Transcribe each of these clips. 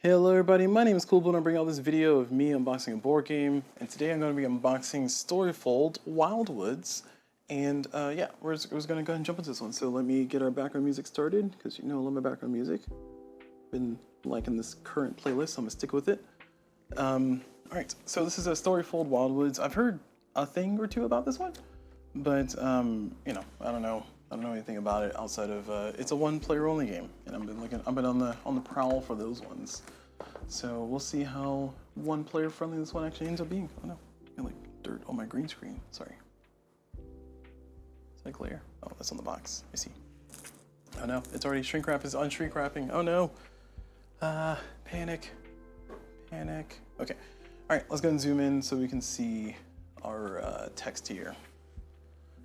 Hello everybody, my name is CulBlu and I'm bringing out this video of me unboxing a board game, and today I'm going to be unboxing Storyfold Wildwoods, and yeah, we're just going to go ahead and jump into this one. So let me get our background music started, because you know I love my background music. Been liking this current playlist, so I'm going to stick with it. Alright, so this is a Storyfold Wildwoods. I've heard a thing or two about this one, but you know, I don't know anything about it outside of it's a one-player only game, and I've been on the prowl for those ones. So we'll see how one-player friendly this one actually ends up being. Oh no, I got like dirt on my green screen. Sorry. Is that clear? Oh, that's on the box. I see. Oh no, it's already shrink wrap is unshrink wrapping. Oh no. Panic. Panic. Okay. All right, let's go and zoom in so we can see our text here.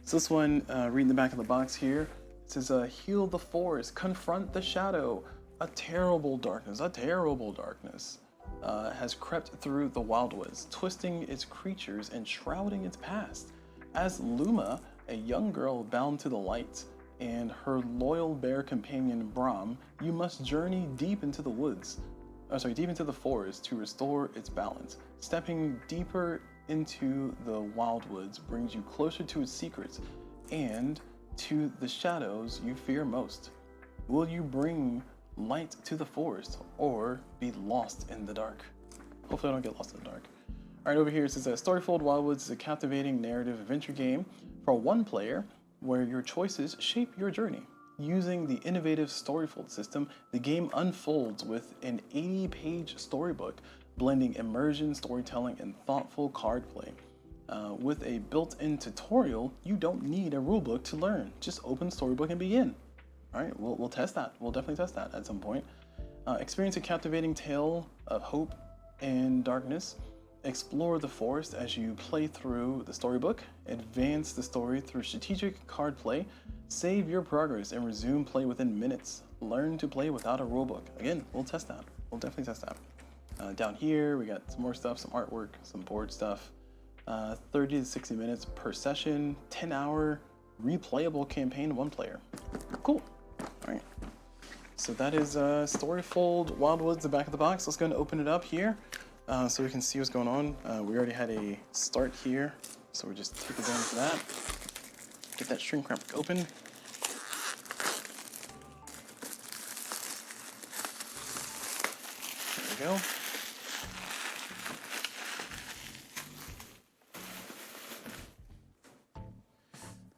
So this one, reading the back of the box here, it says, heal the forest, confront the shadow. A terrible darkness has crept through the wildwoods, twisting its creatures and shrouding its past. As Luma, a young girl bound to the light, and her loyal bear companion Brahm, you must journey deep into the woods. Deep into the forest to restore its balance. Stepping deeper into the wildwoods brings you closer to its secrets and to the shadows you fear most. Will you bring light to the forest or be lost in the dark? Hopefully I don't get lost in the dark. Alright, over here it says that Storyfold Wildwoods is a captivating narrative adventure game for one player where your choices shape your journey. Using the innovative Storyfold system, the game unfolds with an 80-page storybook, blending immersion, storytelling, and thoughtful card play. With a built-in tutorial, you don't need a rulebook to learn. Just open the storybook and begin. All right, we'll test that. We'll definitely test that at some point. Experience a captivating tale of hope and darkness. Explore the forest as you play through the storybook. Advance the story through strategic card play. Save your progress and resume play within minutes. Learn to play without a rulebook. Again, we'll test that. We'll definitely test that. Down here, we got some more stuff, some artwork, some board stuff. 30 to 60 minutes per session, 10-hour replayable campaign, one player. Cool. All right. So that is Storyfold Wildwoods, the back of the box. Let's go and open it up here so we can see what's going on. We already had a start here, so we'll just take advantage of that. Get that shrink wrap open. There we go.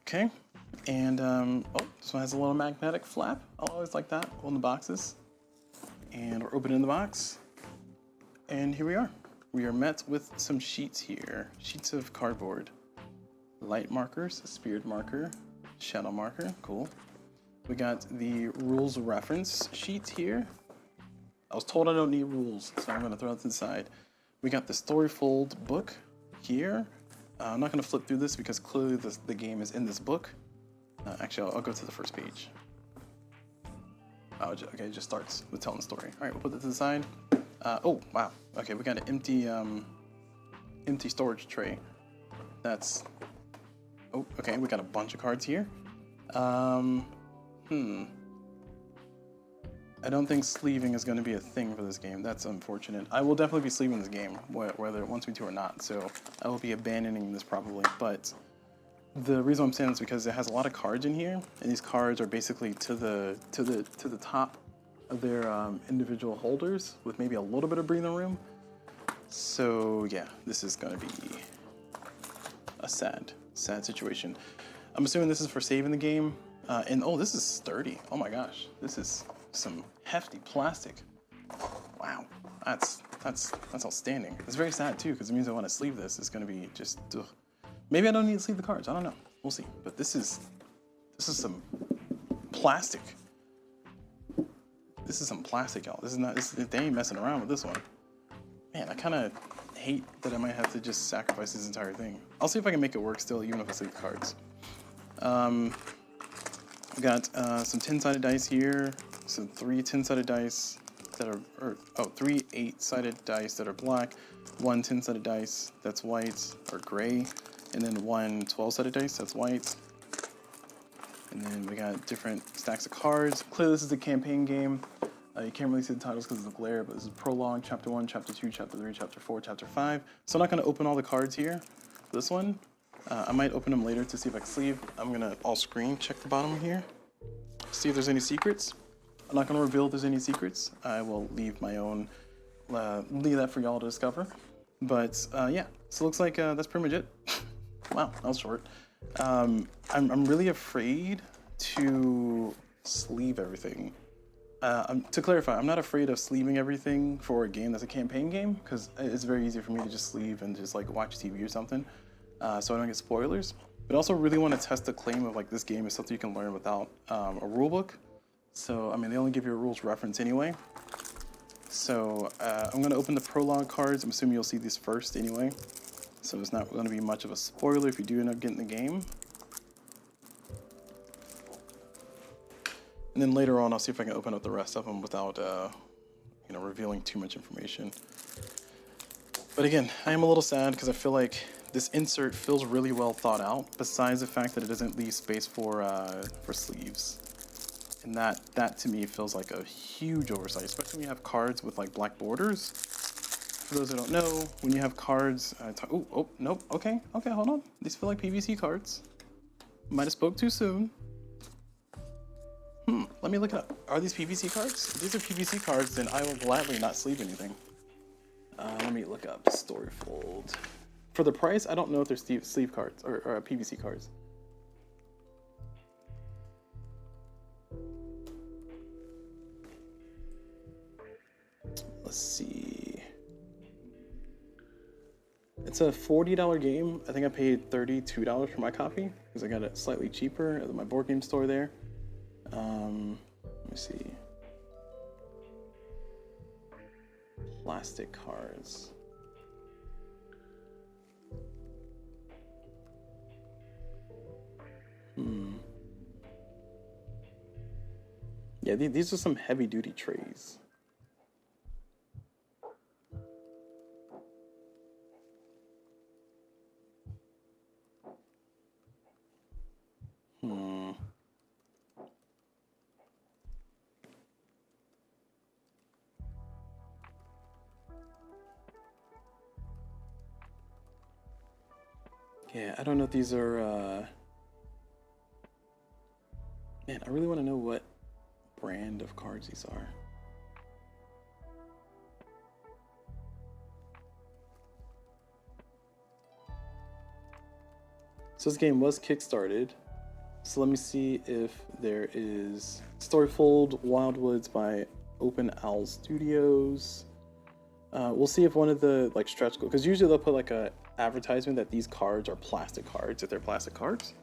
Okay, and oh, this one has a little magnetic flap. I always like that on the boxes. And we're opening the box, and here we are. We are met with some sheets here, sheets of cardboard. Light markers, spirit marker, shadow marker, cool. We got the rules reference sheet here. I was told I don't need rules, so I'm gonna throw it to the side. We got the Storyfold book here. I'm not gonna flip through this because clearly the game is in this book. Actually, I'll go to the first page. Okay, it just starts with telling the story. All right, we'll put that to the side. Oh, wow. Okay, we got an empty storage tray. That's, oh, okay, we got a bunch of cards here. I don't think sleeving is going to be a thing for this game. That's unfortunate. I will definitely be sleeving this game, whether it wants me to or not. So I will be abandoning this probably. But the reason I'm saying this is because it has a lot of cards in here, and these cards are basically to the top of their individual holders, with maybe a little bit of breathing room. So yeah, this is going to be a sad situation. I'm assuming this is for saving the game. And oh, this is sturdy. Oh my gosh, this is some hefty plastic. Wow, that's outstanding. It's very sad too, because it means I want to sleeve this. It's going to be just, ugh. Maybe I don't need to sleeve the cards. I don't know. We'll see. But this is some plastic. This is some plastic, y'all. This is not. They ain't messing around with this one. Man, I kind of hate that I might have to just sacrifice this entire thing. I'll see if I can make it work still, even if I sleeve the cards. We got some 10-sided dice here. Some 3 10-sided dice that are, 3 8-sided dice that are black, 1 10-sided dice that's white or gray, and then 1 12-sided dice that's white. And then we got different stacks of cards. Clearly this is a campaign game. You can't really see the titles because of the glare, but this is Prologue, Chapter 1, Chapter 2, Chapter 3, Chapter 4, Chapter 5. So I'm not going to open all the cards here. This one, I might open them later to see if I can sleeve. I'm going to all screen check the bottom here, see if there's any secrets. I'm not going to reveal if there's any secrets. I will leave my own, leave that for y'all to discover. But yeah, so it looks like that's pretty much it. Wow, that was short. I'm really afraid to sleeve everything. To clarify, I'm not afraid of sleeving everything for a game that's a campaign game, because it's very easy for me to just sleeve and just like watch TV or something, so I don't get spoilers. But I also really want to test the claim of like this game is something you can learn without a rule book. So I mean, they only give you a rules reference anyway. So I'm going to open the prologue cards. I'm assuming you'll see these first anyway, so it's not going to be much of a spoiler if you do end up getting the game. And then later on, I'll see if I can open up the rest of them without, revealing too much information. But again, I am a little sad because I feel like this insert feels really well thought out, besides the fact that it doesn't leave space for sleeves. And that to me feels like a huge oversight, especially when you have cards with like black borders. For those who don't know, when you have cards, nope, okay, hold on. These feel like PVC cards. Might have spoke too soon. Let me look it up. Are these PVC cards? If these are PVC cards, then I will gladly not sleeve anything. Let me look up Storyfold. For the price, I don't know if they're sleeve cards or PVC cards. Let's see. It's a $40 game. I think I paid $32 for my copy because I got it slightly cheaper at my board game store there. Let me see. Plastic cards. Yeah, these are some heavy duty trays. Yeah, I don't know if these are, man, I really want to know what brand of cards these are. So this game was kickstarted. So let me see if there is Storyfold Wildwoods by Open Owl Studios. We'll see if one of the like stretch goals, because usually they'll put like a advertisement that these cards are plastic cards if they're plastic cards,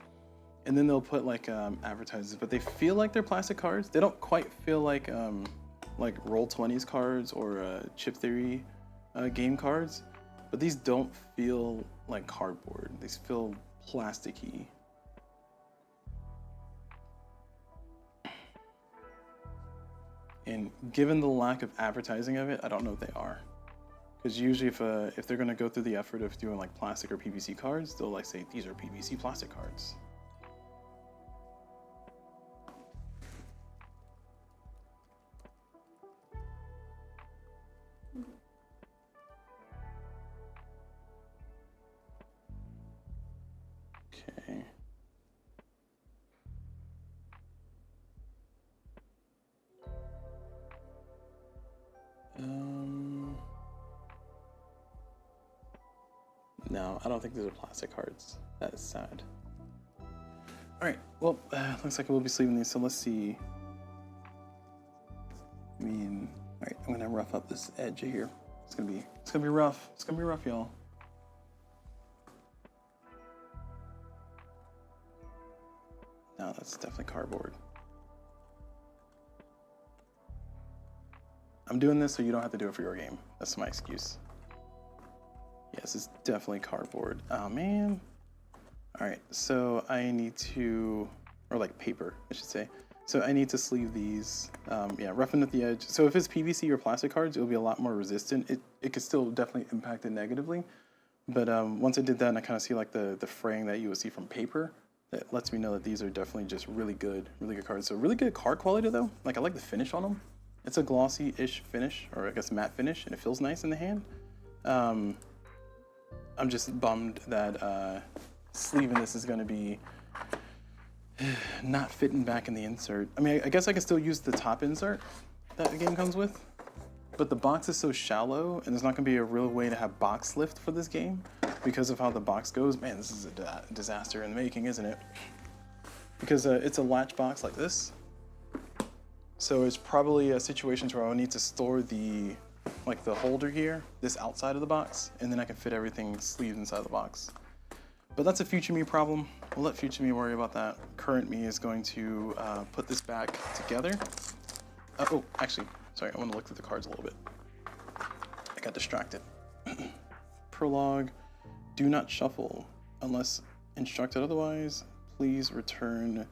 and then they'll put like advertisements, but they feel like they're plastic cards. They don't quite feel like Roll20's cards or Chip Theory game cards, but these don't feel like cardboard. These feel plasticky. And given the lack of advertising of it, I don't know if they are. Because usually if they're gonna go through the effort of doing like plastic or PVC cards, they'll like say, these are PVC plastic cards. Okay. No, I don't think these are plastic cards. That is sad. All right, well, looks like we'll be sleeving these, so let's see. I mean, all right, I'm gonna rough up this edge here. It's gonna be rough. It's gonna be rough, y'all. No, that's definitely cardboard. I'm doing this so you don't have to do it for your game. That's my excuse. Yes, it's definitely cardboard. Oh man. All right, so I need to, or like paper, I should say. So I need to sleeve these, yeah, roughen at the edge. So if it's PVC or plastic cards, it'll be a lot more resistant. It could still definitely impact it negatively. But once I did that and I kind of see like the fraying that you would see from paper, that lets me know that these are definitely just really good cards. So really good card quality though. Like I like the finish on them. It's a glossy-ish finish, or I guess matte finish, and it feels nice in the hand. I'm just bummed that sleeve in this is going to be not fitting back in the insert. I mean, I guess I can still use the top insert that the game comes with, but the box is so shallow, and there's not going to be a real way to have box lift for this game because of how the box goes. Man, this is a disaster in the making, isn't it? Because it's a latch box like this, so it's probably a situation where I'll need to store the holder here, this outside of the box, and then I can fit everything sleeved inside the box. But that's a future me problem. We'll let future me worry about that. Current me is going to put this back together. Oh, actually, sorry, I want to look through the cards a little bit. I got distracted. Prologue, do not shuffle unless instructed otherwise. Please return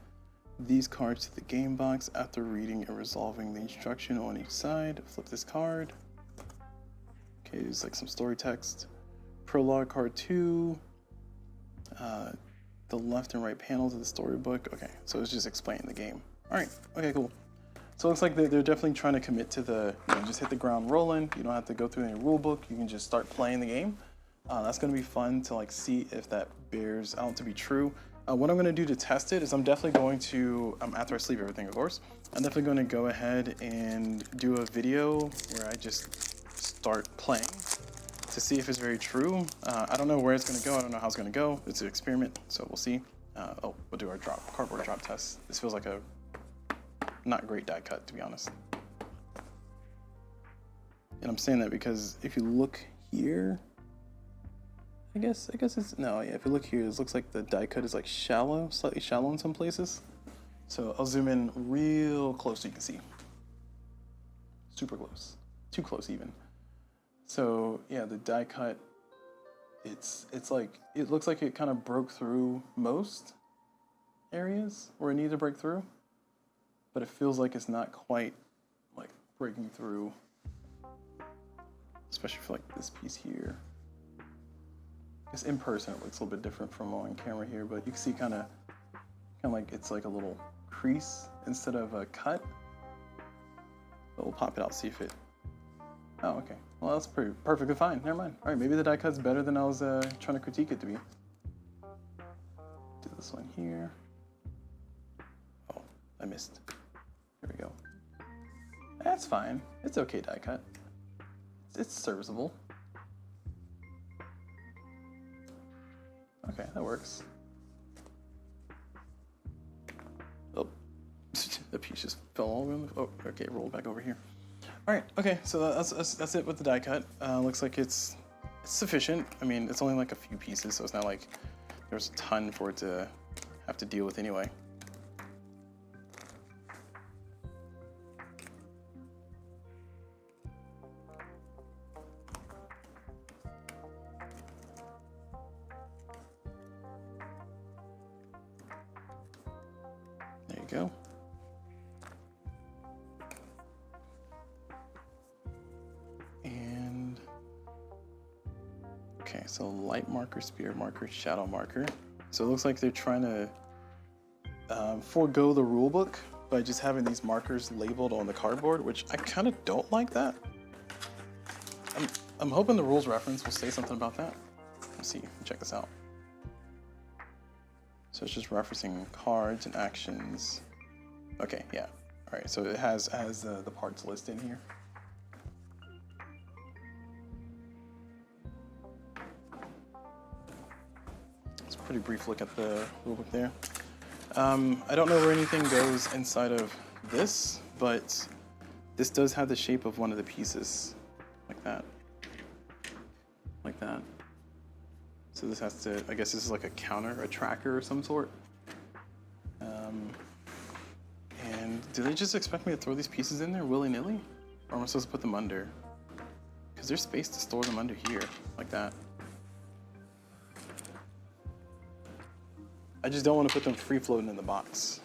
these cards to the game box after reading and resolving the instruction on each side. Flip this card. Okay, there's like some story text. Prologue card 2. The left and right panels of the storybook. Okay, so it's just explaining the game. All right, okay, cool. So it looks like they're definitely trying to commit to the, just hit the ground rolling. You don't have to go through any rule book. You can just start playing the game. That's gonna be fun to see if that bears out to be true. What I'm gonna do to test it is I'm definitely going to, after I sleeve everything, of course, I'm definitely gonna go ahead and do a video where I just start playing to see if it's very true. I don't know where it's gonna go. I don't know how it's gonna go. It's an experiment, so we'll see. We'll do our cardboard drop test. This feels like a not great die cut, to be honest. And I'm saying that because if you look here, I guess it's, no, yeah, if you look here, it looks like the die cut is shallow, slightly shallow in some places. So I'll zoom in real close so you can see. Super close, too close even. So yeah, the die cut, it's like, it looks like it kind of broke through most areas where it needed to break through, but it feels like it's not quite breaking through, especially for this piece here. It's in person, it looks a little bit different from on camera here, but you can see kind of it's like a little crease instead of a cut. But we'll pop it out, see if it, oh, okay. Well, that's perfectly fine. Never mind. All right, maybe the die cut's better than I was trying to critique it to be. Do this one here. Oh, I missed. Here we go. That's fine. It's okay die cut. It's serviceable. Okay, that works. Oh, the piece just fell all over. Oh, okay, roll back over here. All right, okay, so that's it with the die cut. Looks like it's sufficient. I mean, it's only a few pieces, so it's not like there's a ton for it to have to deal with anyway. There you go. Okay, so light marker, spirit marker, shadow marker. So it looks like they're trying to forego the rule book by just having these markers labeled on the cardboard, which I kind of don't like that. I'm hoping the rules reference will say something about that. Let's see, check this out. So it's just referencing cards and actions. Okay, yeah. All right, so it has the parts list in here. Pretty brief look at the rulebook there. I don't know where anything goes inside of this, but this does have the shape of one of the pieces, like that. Like that. So this has to, I guess this is like a counter, a tracker of some sort. And do they just expect me to throw these pieces in there willy-nilly? Or am I supposed to put them under? Because there's space to store them under here, like that. I just don't want to put them free floating in the box.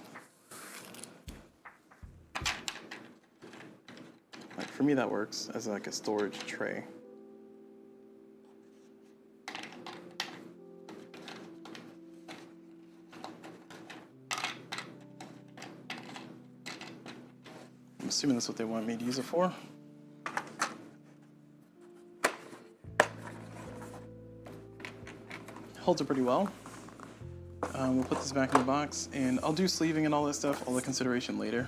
For me, that works as a storage tray. I'm assuming that's what they want me to use it for. Holds it pretty well. We'll put this back in the box, and I'll do sleeving and all that stuff, all the consideration later,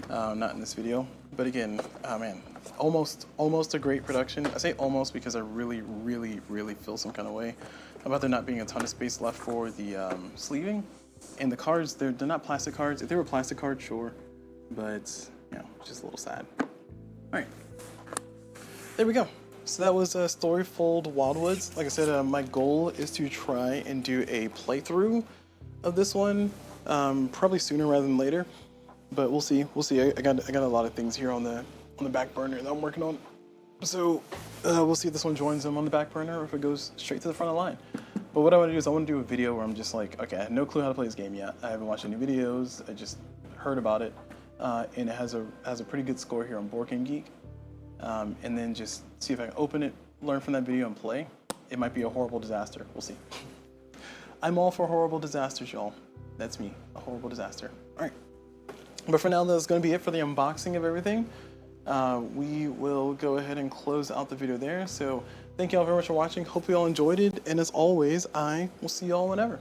not in this video. But again, man, almost a great production. I say almost because I really feel some kind of way about there not being a ton of space left for the sleeving. And the cards, they're not plastic cards. If they were plastic cards, sure, but you know, just a little sad. All right, there we go. So that was Storyfold Wildwoods. Like I said, my goal is to try and do a playthrough of this one, probably sooner rather than later. But we'll see. We'll see. I got a lot of things here on the back burner that I'm working on. So we'll see if this one joins them on the back burner or if it goes straight to the front of the line. But what I want to do is I want to do a video where I'm just like, okay, I have no clue how to play this game yet. I haven't watched any videos. I just heard about it, and it has a pretty good score here on Board Game Geek. And then just see if I can open it, learn from that video, and play. It might be a horrible disaster. We'll see. I'm all for horrible disasters, y'all. That's me, a horrible disaster. All right. But for now, that's going to be it for the unboxing of everything. We will go ahead and close out the video there. So thank you all very much for watching. Hope you all enjoyed it. And as always, I will see you all whenever.